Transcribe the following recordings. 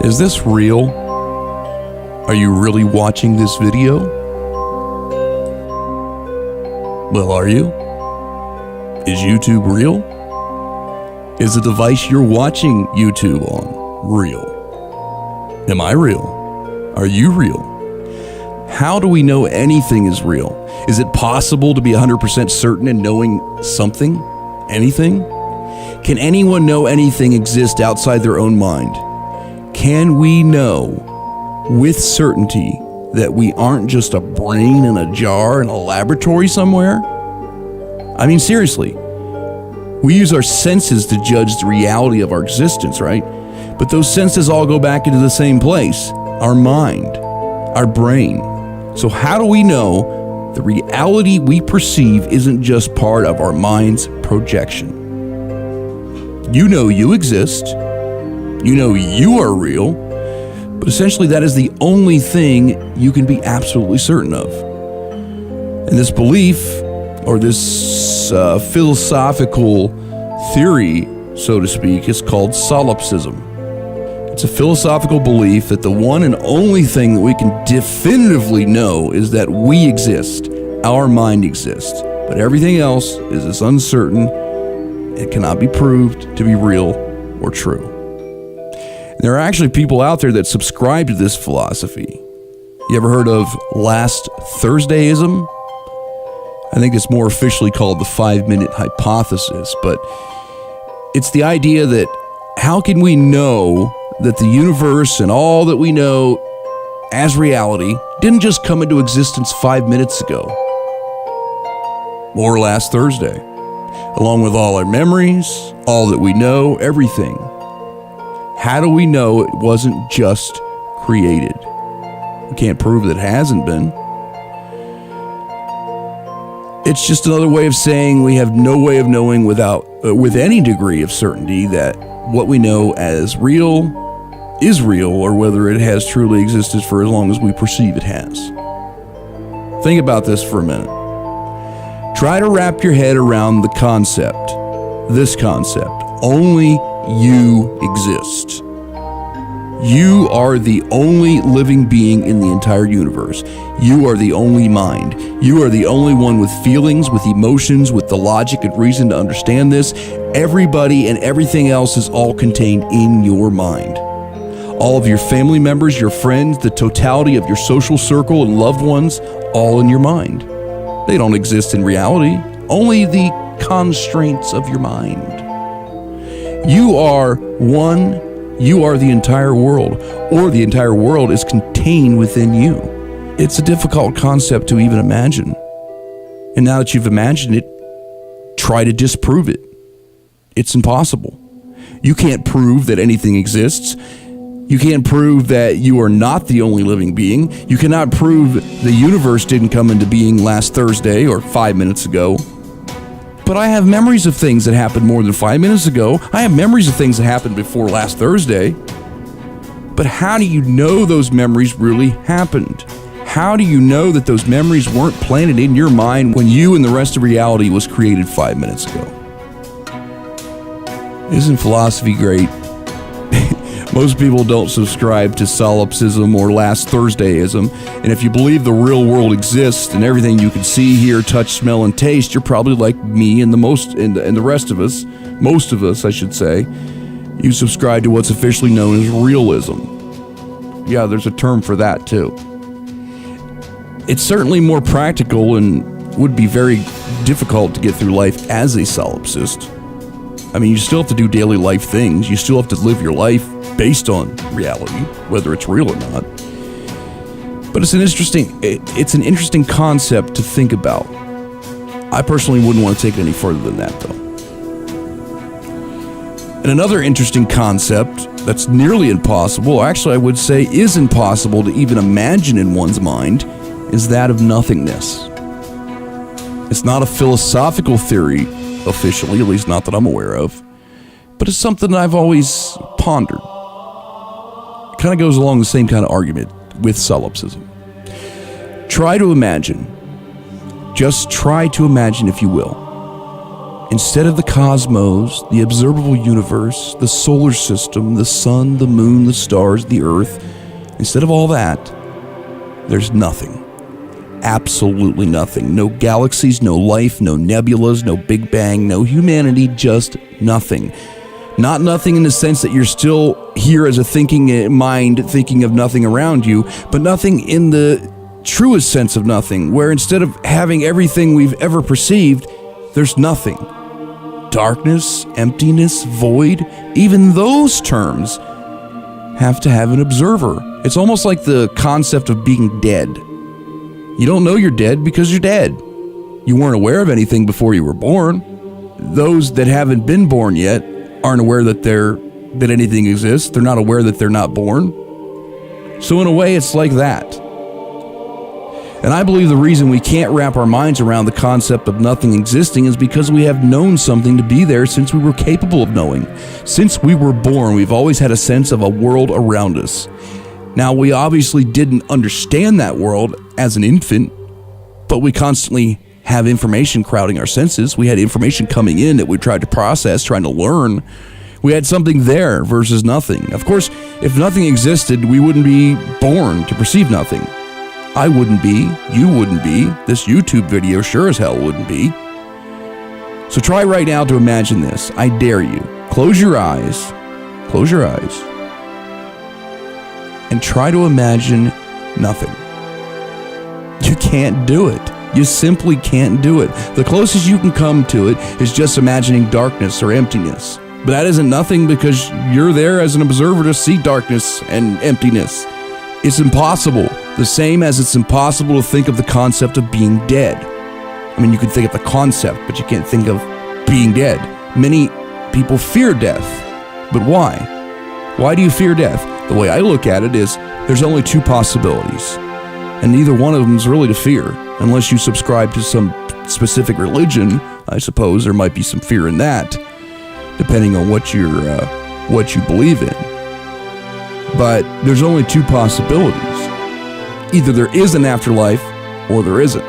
Is this real? Are you really watching this video? Well, are you? Is YouTube real? Is the device you're watching YouTube on real? Am I real? Are you real? How do we know anything is real? Is it possible to be 100% certain in knowing something? Anything? Can anyone know anything exists outside their own mind? Can we know with certainty that we aren't just a brain in a jar in a laboratory somewhere? I mean, seriously. We use our senses to judge the reality of our existence, right? But those senses all go back into the same place, our mind, our brain. So how do we know the reality we perceive isn't just part of our mind's projection? You know you exist. You know you are real. But essentially that is the only thing you can be absolutely certain of. And this belief, or this philosophical theory, so to speak, is called Solipsism. It's a philosophical belief that the one and only thing that we can definitively know is that we exist, our mind exists, but everything else is as uncertain, it cannot be proved to be real or true. There are actually people out there that subscribe to this philosophy. You ever heard of last Thursdayism? I think it's more officially called the 5-minute hypothesis, but it's the idea that how can we know that the universe and all that we know as reality didn't just come into existence 5 minutes ago or last Thursday, along with all our memories, all that we know, everything. How do we know it wasn't just created? We can't prove that it hasn't been. It's just another way of saying we have no way of knowing with any degree of certainty that what we know as real is real, or whether it has truly existed for as long as we perceive it has. Think about this for a minute. Try to wrap your head around the concept, this concept. Only you exist. You are the only living being in the entire universe. You are the only mind. You are the only one with feelings, with emotions, with the logic and reason to understand this. Everybody and everything else is all contained in your mind. All of your family members, your friends, the totality of your social circle and loved ones, all in your mind. They don't exist in reality, only the constraints of your mind. You are one, you are the entire world, or the entire world is contained within you. It's a difficult concept to even imagine. And now that you've imagined it, try to disprove it. It's impossible. You can't prove that anything exists. You can't prove that you are not the only living being. You cannot prove the universe didn't come into being last Thursday or 5 minutes ago. But I have memories of things that happened more than 5 minutes ago. I have memories of things that happened before last Thursday. But how do you know those memories really happened? How do you know that those memories weren't planted in your mind when you and the rest of reality was created 5 minutes ago? Isn't philosophy great? Most people don't subscribe to Solipsism or last Thursdayism, and if you believe the real world exists and everything you can see, hear, touch, smell, and taste, you're probably like me and the rest of us, most of us, I should say. You subscribe to what's officially known as realism. Yeah, there's a term for that too. It's certainly more practical and would be very difficult to get through life as a solipsist. I mean, you still have to do daily life things. You still have to live your life based on reality, whether it's real or not. But it's an interesting concept to think about. I personally wouldn't want to take it any further than that, though. And another interesting concept that's nearly impossible, actually I would say is impossible to even imagine in one's mind, is that of nothingness. It's not a philosophical theory, officially, at least not that I'm aware of, but it's something that I've always pondered. It kind of goes along the same kind of argument with solipsism. Try to imagine, just try to imagine, if you will, Instead of the cosmos, the observable universe, the solar system, the sun, the moon, the stars, the earth, instead of all that, there's nothing. Absolutely nothing. No galaxies, no life, no nebulas, no Big Bang, no humanity, just nothing. Not nothing in the sense that you're still here as a thinking mind, thinking of nothing around you, but nothing in the truest sense of nothing, where instead of having everything we've ever perceived, there's nothing. Darkness, emptiness, void, even those terms have to have an observer. It's almost like the concept of being dead. You don't know you're dead because you're dead. You weren't aware of anything before you were born. Those that haven't been born yet aren't aware that anything exists. They're not aware that they're not born. So in a way, it's like that. And I believe the reason we can't wrap our minds around the concept of nothing existing is because we have known something to be there since we were capable of knowing. Since we were born, we've always had a sense of a world around us. Now, we obviously didn't understand that world as an infant, but we constantly have information crowding our senses. We had information coming in that we tried to process, trying to learn. We had something there versus nothing. Of course, if nothing existed, we wouldn't be born to perceive nothing. I wouldn't be, you wouldn't be, this YouTube video sure as hell wouldn't be. So try right now to imagine this. I dare you. Close your eyes, and try to imagine nothing. You can't do it. You simply can't do it. The closest you can come to it is just imagining darkness or emptiness. But that isn't nothing because you're there as an observer to see darkness and emptiness. It's impossible. The same as it's impossible to think of the concept of being dead. I mean, you can think of the concept, but you can't think of being dead. Many people fear death. But why? Why do you fear death? The way I look at it is there's only two possibilities. And neither one of them is really to fear. Unless you subscribe to some specific religion, I suppose there might be some fear in that, depending on what you believe in. But there's only two possibilities. Either there is an afterlife or there isn't.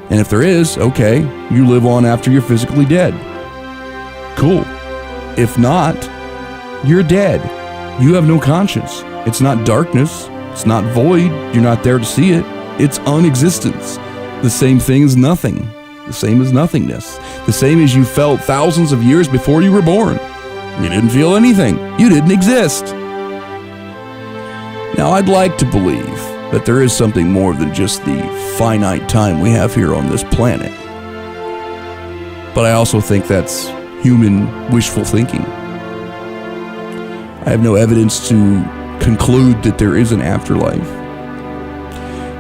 And if there is, okay, you live on after you're physically dead. Cool. If not, you're dead. You have no conscience. It's not darkness. It's not void. You're not there to see it. It's unexistence. The same thing as nothing. The same as nothingness. The same as you felt thousands of years before you were born. You didn't feel anything. You didn't exist. Now, I'd like to believe that there is something more than just the finite time we have here on this planet. But I also think that's human wishful thinking. I have no evidence to conclude that there is an afterlife.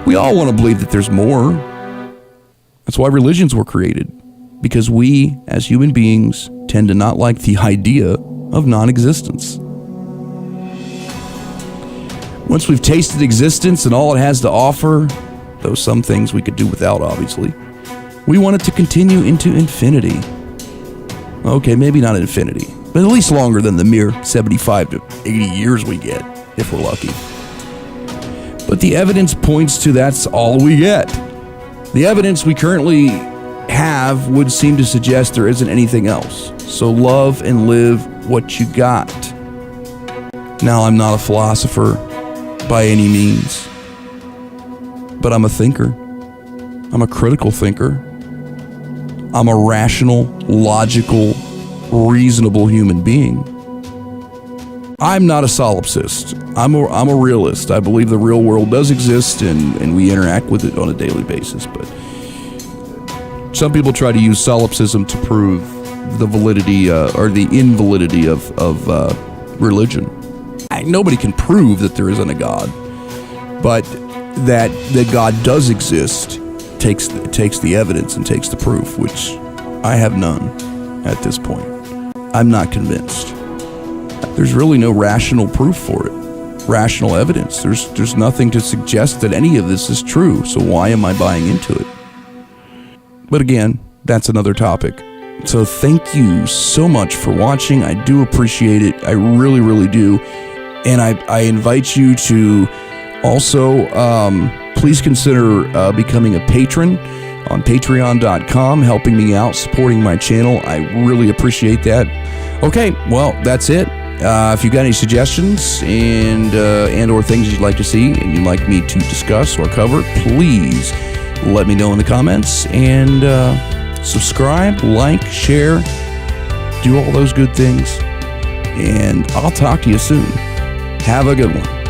We all want to believe that there's more. That's why religions were created. Because we, as human beings, tend to not like the idea of non-existence. Once we've tasted existence and all it has to offer, though some things we could do without, obviously, we want it to continue into infinity. Okay, maybe not infinity, but at least longer than the mere 75 to 80 years we get, if we're lucky. But the evidence points to that's all we get. The evidence we currently have would seem to suggest there isn't anything else. So love and live what you got. Now, I'm not a philosopher by any means, but I'm a thinker. I'm a critical thinker. I'm a rational, logical, reasonable human being. I'm not a solipsist. I'm a realist. I believe the real world does exist and we interact with it on a daily basis. But some people try to use solipsism to prove the validity or the invalidity of religion. Nobody can prove that there isn't a God, but that God does exist takes the evidence and takes the proof, which I have none at this point. I'm not convinced. There's really no rational proof for it, rational evidence. There's nothing to suggest that any of this is true, so why am I buying into it? But again, that's another topic. So thank you so much for watching. I do appreciate it. I really, really do. And I invite you to also please consider becoming a patron on patreon.com, helping me out, supporting my channel. I really appreciate that. Okay, well, that's it. If you got any suggestions and or things you'd like to see and you'd like me to discuss or cover, please let me know in the comments. And subscribe, like, share, do all those good things. And I'll talk to you soon. Have a good one.